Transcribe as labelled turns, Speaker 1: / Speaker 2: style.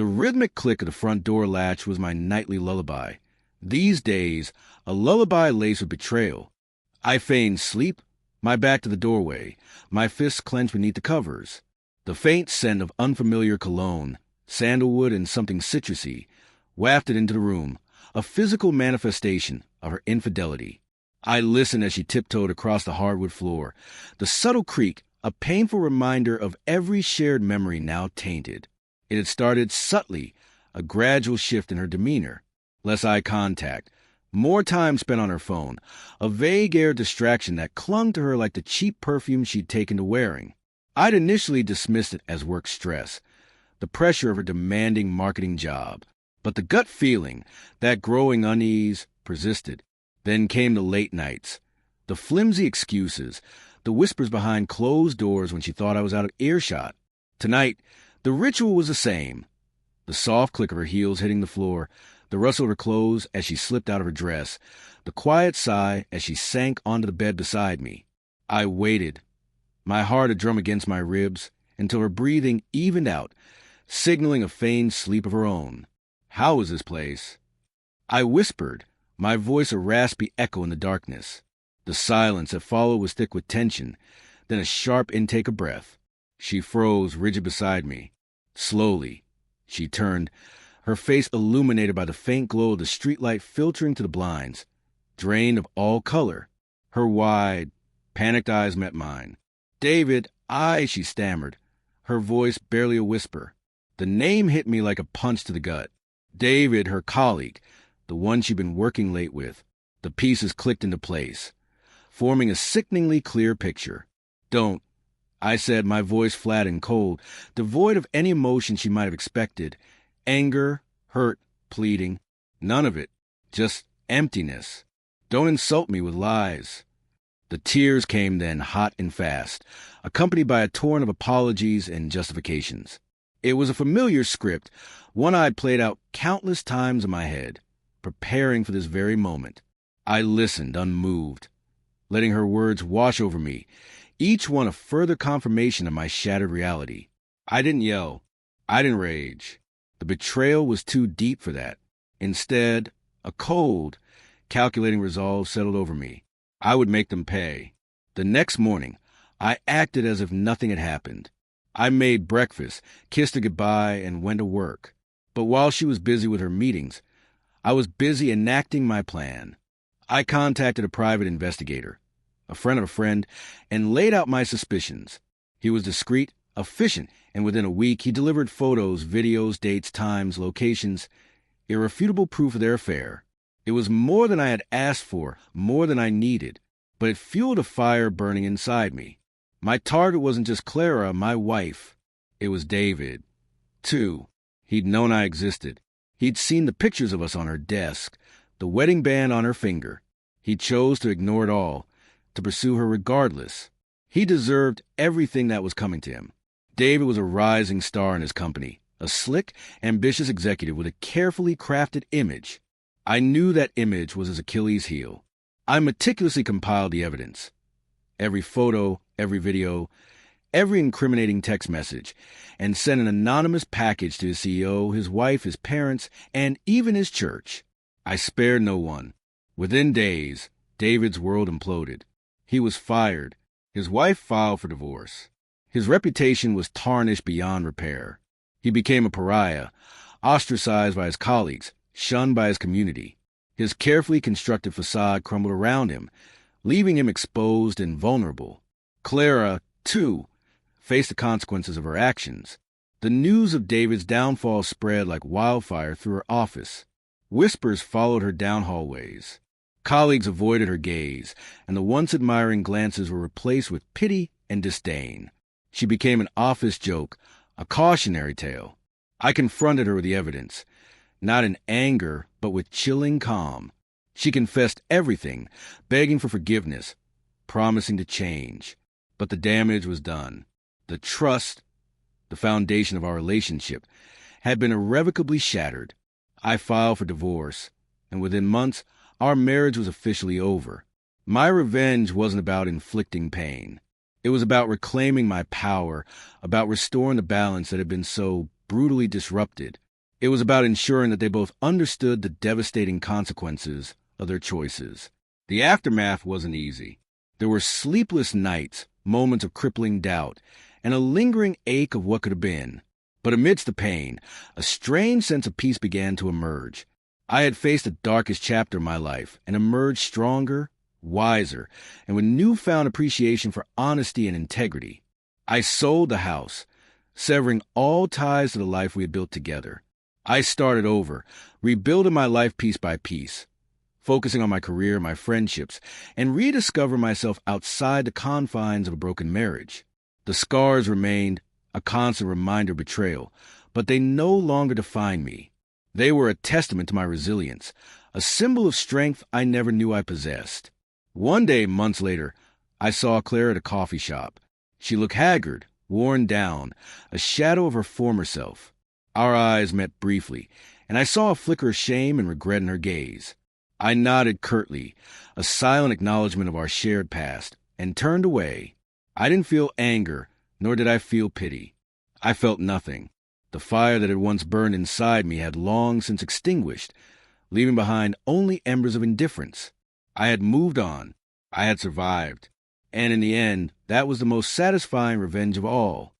Speaker 1: The rhythmic click of the front door latch was my nightly lullaby. These days, a lullaby laced with betrayal. I feigned sleep, my back to the doorway, my fists clenched beneath the covers. The faint scent of unfamiliar cologne, sandalwood and something citrusy, wafted into the room, a physical manifestation of her infidelity. I listened as she tiptoed across the hardwood floor, the subtle creak, a painful reminder of every shared memory now tainted. It had started subtly, a gradual shift in her demeanor. Less eye contact, more time spent on her phone, a vague air of distraction that clung to her like the cheap perfume she'd taken to wearing. I'd initially dismissed it as work stress, the pressure of her demanding marketing job. But the gut feeling, that growing unease, persisted. Then came the late nights, the flimsy excuses, the whispers behind closed doors when she thought I was out of earshot. Tonight, the ritual was the same. The soft click of her heels hitting the floor, the rustle of her clothes as she slipped out of her dress, the quiet sigh as she sank onto the bed beside me. I waited, my heart a drum against my ribs, until her breathing evened out, signaling a feigned sleep of her own. How was this place? I whispered, my voice a raspy echo in the darkness. The silence that followed was thick with tension, then a sharp intake of breath. She froze, rigid beside me. Slowly, she turned, her face illuminated by the faint glow of the streetlight filtering to the blinds. Drained of all color, her wide, panicked eyes met mine. "David, she stammered, her voice barely a whisper. The name hit me like a punch to the gut. David, her colleague, the one she'd been working late with. The pieces clicked into place, forming a sickeningly clear picture. "Don't," I said, my voice flat and cold, devoid of any emotion she might have expected. Anger, hurt, pleading. None of it. Just emptiness. "Don't insult me with lies." The tears came then, hot and fast, accompanied by a torrent of apologies and justifications. It was a familiar script, one I'd played out countless times in my head, preparing for this very moment. I listened, unmoved, letting her words wash over me, each one a further confirmation of my shattered reality. I didn't yell. I didn't rage. The betrayal was too deep for that. Instead, a cold, calculating resolve settled over me. I would make them pay. The next morning, I acted as if nothing had happened. I made breakfast, kissed her goodbye, and went to work. But while she was busy with her meetings, I was busy enacting my plan. I contacted a private investigator, a friend of a friend, and laid out my suspicions. He was discreet, efficient, and within a week he delivered photos, videos, dates, times, locations, irrefutable proof of their affair. It was more than I had asked for, more than I needed, but it fueled a fire burning inside me. My target wasn't just Clara, my wife. It was David. Too. He'd known I existed. He'd seen the pictures of us on her desk, the wedding band on her finger. He chose to ignore it all, to pursue her regardless. He deserved everything that was coming to him. David was a rising star in his company, a slick, ambitious executive with a carefully crafted image. I knew that image was his Achilles heel. I meticulously compiled the evidence. Every photo, every video, every incriminating text message, and sent an anonymous package to his CEO, his wife, his parents, and even his church. I spared no one. Within days, David's world imploded. He was fired. His wife filed for divorce. His reputation was tarnished beyond repair. He became a pariah, ostracized by his colleagues, shunned by his community. His carefully constructed facade crumbled around him, leaving him exposed and vulnerable. Clara, too, faced the consequences of her actions. The news of David's downfall spread like wildfire through her office. Whispers followed her down hallways. Colleagues avoided her gaze, and the once admiring glances were replaced with pity and disdain. She became an office joke, a cautionary tale. I confronted her with the evidence, not in anger, but with chilling calm. She confessed everything, begging for forgiveness, promising to change. But the damage was done. The trust, the foundation of our relationship, had been irrevocably shattered. I filed for divorce, and within months, our marriage was officially over. My revenge wasn't about inflicting pain. It was about reclaiming my power, about restoring the balance that had been so brutally disrupted. It was about ensuring that they both understood the devastating consequences of their choices. The aftermath wasn't easy. There were sleepless nights, moments of crippling doubt, and a lingering ache of what could have been. But amidst the pain, a strange sense of peace began to emerge. I had faced the darkest chapter of my life and emerged stronger, wiser, and with newfound appreciation for honesty and integrity. I sold the house, severing all ties to the life we had built together. I started over, rebuilding my life piece by piece, focusing on my career, my friendships, and rediscovering myself outside the confines of a broken marriage. The scars remained, a constant reminder of betrayal, but they no longer defined me. They were a testament to my resilience, a symbol of strength I never knew I possessed. One day, months later, I saw Claire at a coffee shop. She looked haggard, worn down, a shadow of her former self. Our eyes met briefly, and I saw a flicker of shame and regret in her gaze. I nodded curtly, a silent acknowledgement of our shared past, and turned away. I didn't feel anger, nor did I feel pity. I felt nothing. The fire that had once burned inside me had long since extinguished, leaving behind only embers of indifference. I had moved on. I had survived. And in the end, that was the most satisfying revenge of all.